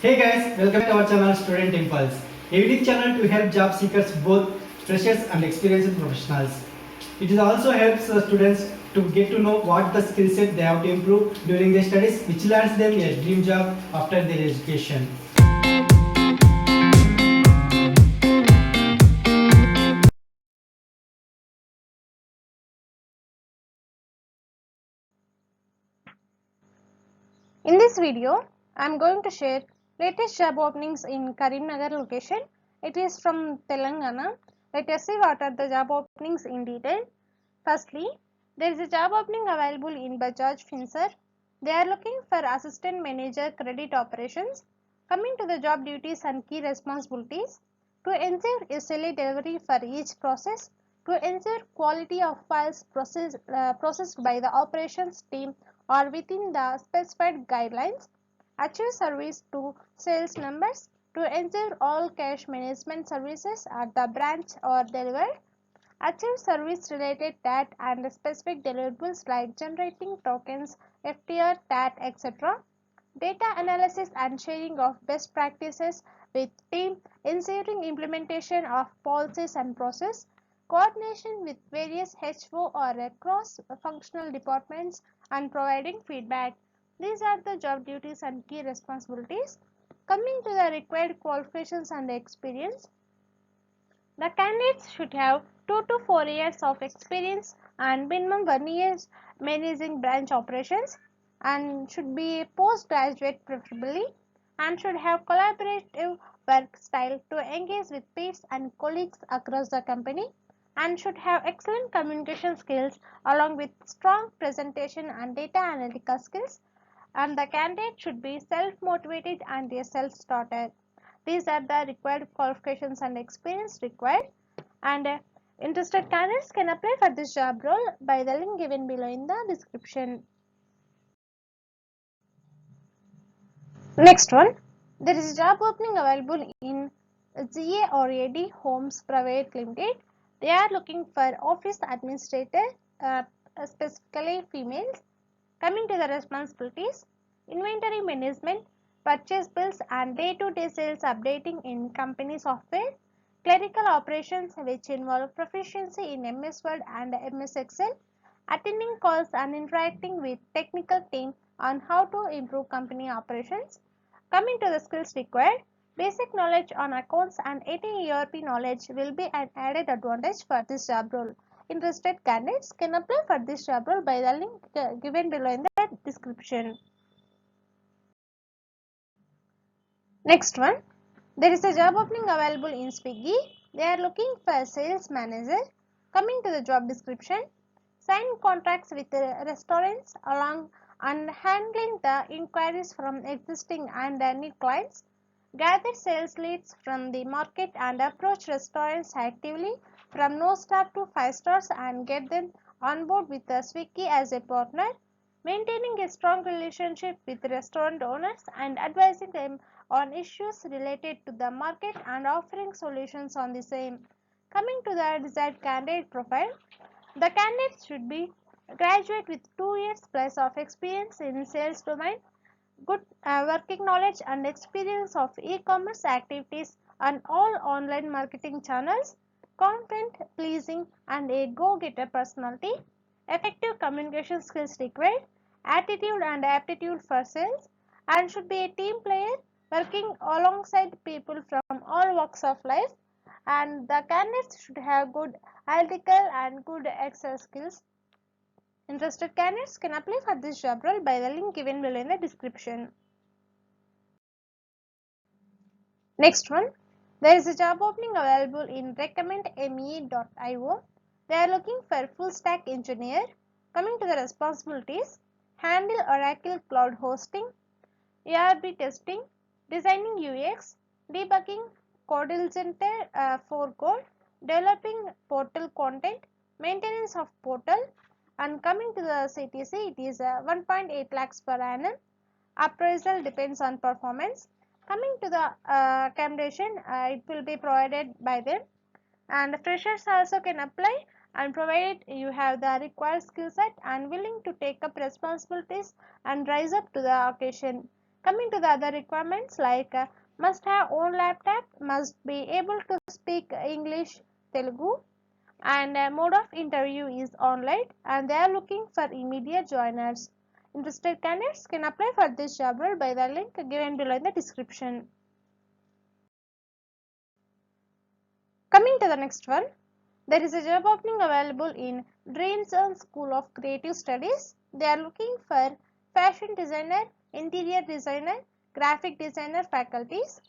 Hey guys, welcome to our channel Student Impulse, a unique channel to help job seekers, both freshers and experienced professionals. It also helps students to get to know what the skill set they have to improve during their studies, which lands them a dream job after their education. In this video, I am going to share latest job openings in Karimnagar location. It is from Telangana. Let us see what are the job openings in detail. Firstly, there is a job opening available in Bajaj Finserv. They are looking for assistant manager credit operations. Coming to the job duties and key responsibilities, to ensure SLA delivery for each process, to ensure quality of files processed by the operations team or within the specified guidelines, achieve service to sales numbers, to ensure all cash management services at the branch are delivered, achieve service related TAT and specific deliverables like generating tokens, FTR, TAT, etc. Data analysis and sharing of best practices with team, ensuring implementation of policies and process, coordination with various HO or cross-functional departments and providing feedback. These are the job duties and key responsibilities. Coming to the required qualifications and experience, the candidates should have 2 to 4 years of experience and minimum 1 year managing branch operations and should be postgraduate preferably and should have collaborative work style to engage with peers and colleagues across the company and should have excellent communication skills along with strong presentation and data analytical skills, and the candidate should be self-motivated and a self-starter. These are the required qualifications and experience required, and interested candidates can apply for this job role by the link given below in the description. Next one, there is a job opening available in GA or AD Homes Private Limited. They are looking for office administrator, specifically females. Coming to the responsibilities, inventory management, purchase bills and day-to-day sales updating in company software, clerical operations which involve proficiency in MS Word and MS Excel, attending calls and interacting with technical team on how to improve company operations. Coming to the skills required, basic knowledge on accounts and 80 ERP knowledge will be an added advantage for this job role. Interested candidates can apply for this job role by the link given below in the description. Next one, there is a job opening available in Swiggy. They are looking for a sales manager. Coming to the job description, sign contracts with the restaurants along and handling the inquiries from existing and new clients, gather sales leads from the market and approach restaurants actively from no star to 5 stars and get them on board with the Swiggy as a partner, maintaining a strong relationship with restaurant owners and advising them on issues related to the market and offering solutions on the same. Coming to the desired candidate profile, the candidate should be a graduate with 2 years plus of experience in sales domain, good working knowledge and experience of e-commerce activities and all online marketing channels, content pleasing and a go-getter personality, effective communication skills required, attitude and aptitude for sales, and should be a team player working alongside people from all walks of life, and the candidates should have good analytical and good Excel skills. Interested candidates can apply for this job role by the link given below in the description. Next one, there is a job opening available in recommendme.io. They are looking for full stack engineer. Coming to the responsibilities, handle Oracle Cloud hosting, ERP testing, designing UX, debugging Codel Center for code, developing portal content, maintenance of portal, and coming to the CTC, it is 1.8 lakhs per annum. Appraisal depends on performance. Coming to the accommodation, it will be provided by them, and freshers also can apply, and provided you have the required skill set and willing to take up responsibilities and rise up to the occasion. Coming to the other requirements like must have own laptop, must be able to speak English, Telugu, and mode of interview is online, and they are looking for immediate joiners. Interested candidates can apply for this job role by the link given below in the description. Coming to the next one, there is a job opening available in Dreams School of Creative Studies. They are looking for fashion designer, interior designer, graphic designer faculties.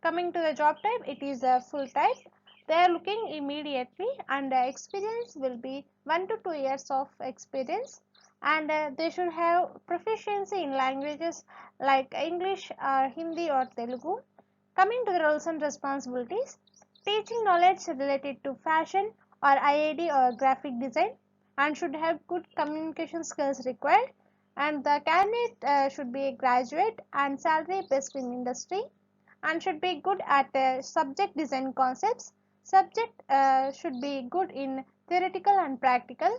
Coming to the job type, it is a full time. They are looking immediately, and the experience will be 1 to 2 years of experience, and they should have proficiency in languages like English, Hindi or Telugu. Coming to the roles and responsibilities, teaching knowledge related to fashion or IAD or graphic design, and should have good communication skills required, and the candidate should be a graduate and salary based in industry, and should be good at subject design concepts. Subject should be good in theoretical and practical.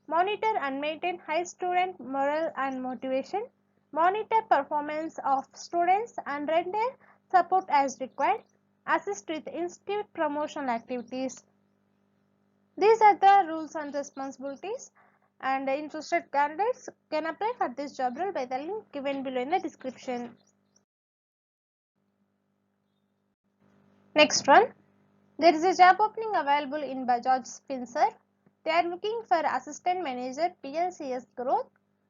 Monitor and maintain high student morale and motivation. Monitor performance of students and render support as required. Assist with institute promotional activities. These are the rules and responsibilities, and interested candidates can apply for this job role by the link given below in the description. Next one, there is a job opening available in Bajaj Finserv. They are looking for assistant manager PLCS growth.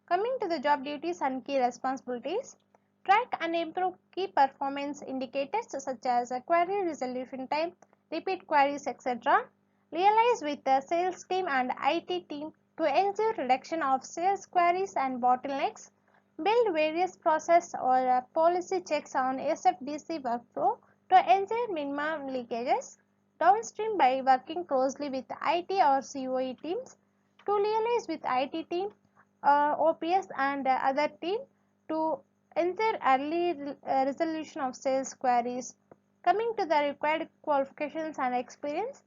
Coming to the job duties and key responsibilities, track and improve key performance indicators such as query resolution time, repeat queries, etc. Liaise with the sales team and IT team to ensure reduction of sales queries and bottlenecks. Build various process or policy checks on SFDC workflow to ensure minimum leakages. Downstream by working closely with IT or COE teams to liaise with IT team, OPS and other team to ensure early resolution of sales queries. Coming to the required qualifications and experience,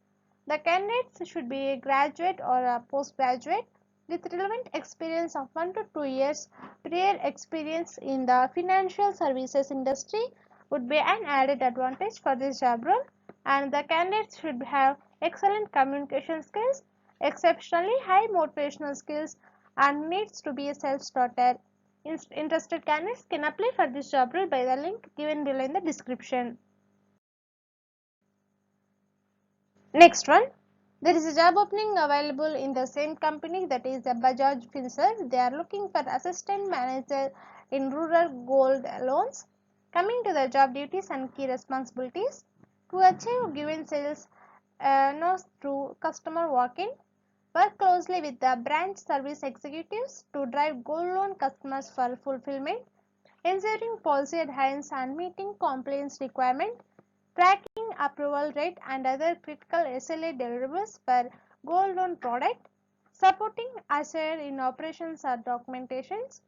the candidates should be a graduate or a postgraduate with relevant experience of 1 to 2 years. Prior experience in the financial services industry would be an added advantage for this job role, and the candidates should have excellent communication skills, exceptionally high motivational skills, and needs to be a self-starter. Interested candidates can apply for this job role by the link given below in the description. Next one, there is a job opening available in the same company, that is the Bajaj Finserv. They are looking for assistant manager in rural gold loans. Coming to the job duties and key responsibilities, to achieve given sales knows through customer walk-in, work closely with the branch service executives to drive gold loan customers for fulfillment, ensuring policy adherence and meeting compliance requirement, tracking approval rate and other critical SLA deliverables for gold loan product, supporting Azure in operations or documentations.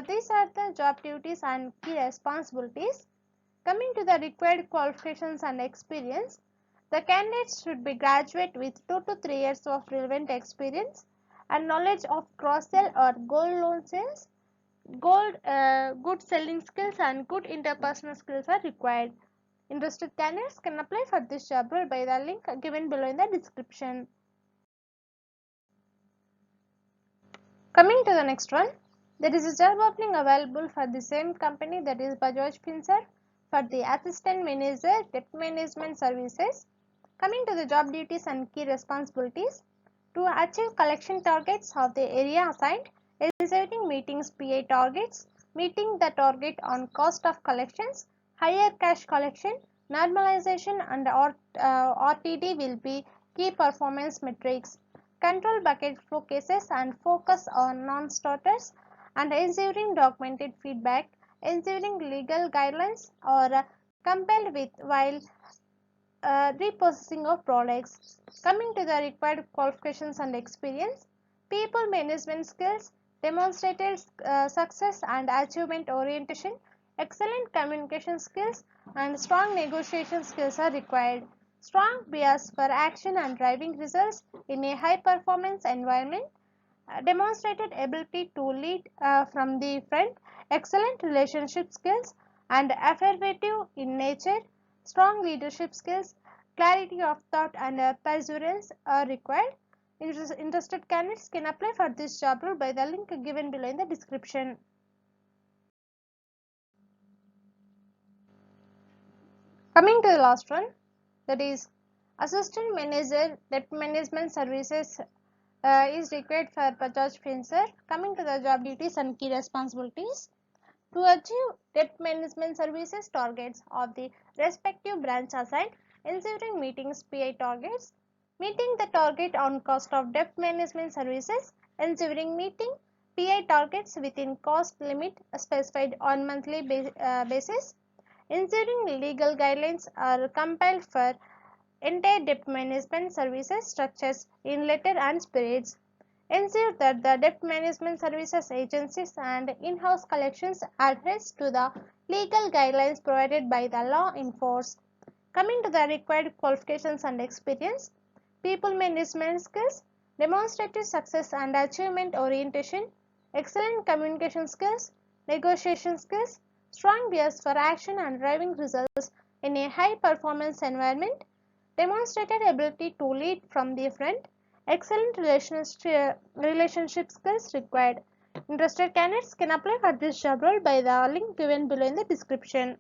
These are the job duties and key responsibilities. Coming to the required qualifications and experience, the candidates should be graduate with 2 to 3 years of relevant experience and knowledge of cross-sell or gold loan sales. Good selling skills and good interpersonal skills are required. Interested candidates can apply for this job role by the link given below in the description. Coming to the next one, there is a job opening available for the same company, that is Bajaj Finserv, for the assistant manager debt management services. Coming to the job duties and key responsibilities, to achieve collection targets of the area assigned, executing meetings PA targets, meeting the target on cost of collections, higher cash collection, normalization and RTD will be key performance metrics. Control bucket flow cases and focus on non-starters, and ensuring documented feedback, ensuring legal guidelines are compelled with while reprocessing of products. Coming to the required qualifications and experience, people management skills, demonstrated success and achievement orientation, excellent communication skills, and strong negotiation skills are required. Strong bias for action and driving results in a high performance environment, demonstrated ability to lead from the front, excellent relationship skills, and affirmative in nature. Strong leadership skills, clarity of thought, and perseverance are required. Interested candidates can apply for this job role by the link given below in the description. Coming to the last one, that is Assistant Manager Debt Management Services is required for Bajaj Finserv. Coming to the job duties and key responsibilities. To achieve debt management services targets of the respective branch assigned, ensuring meetings PI targets, meeting the target on cost of debt management services, ensuring meeting PI targets within cost limit specified on monthly basis, ensuring legal guidelines are compiled for entire debt management services structures in letter and spirits, ensure that the debt management services agencies and in-house collections adhere to the legal guidelines provided by the law in force. Coming to the required qualifications and experience, people management skills, demonstrative success and achievement orientation, excellent communication skills, negotiation skills, strong bias for action and driving results in a high performance environment, demonstrated ability to lead from the front, excellent relationship skills required. Interested candidates can apply for this job role by the link given below in the description.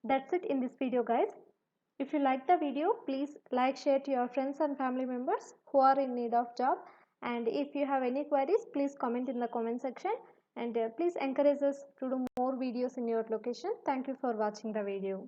That's it in this video, guys. If you like the video, please like, share to your friends and family members who are in need of job. And if you have any queries, please comment in the comment section. And please encourage us to do more videos in your location. Thank you for watching the video.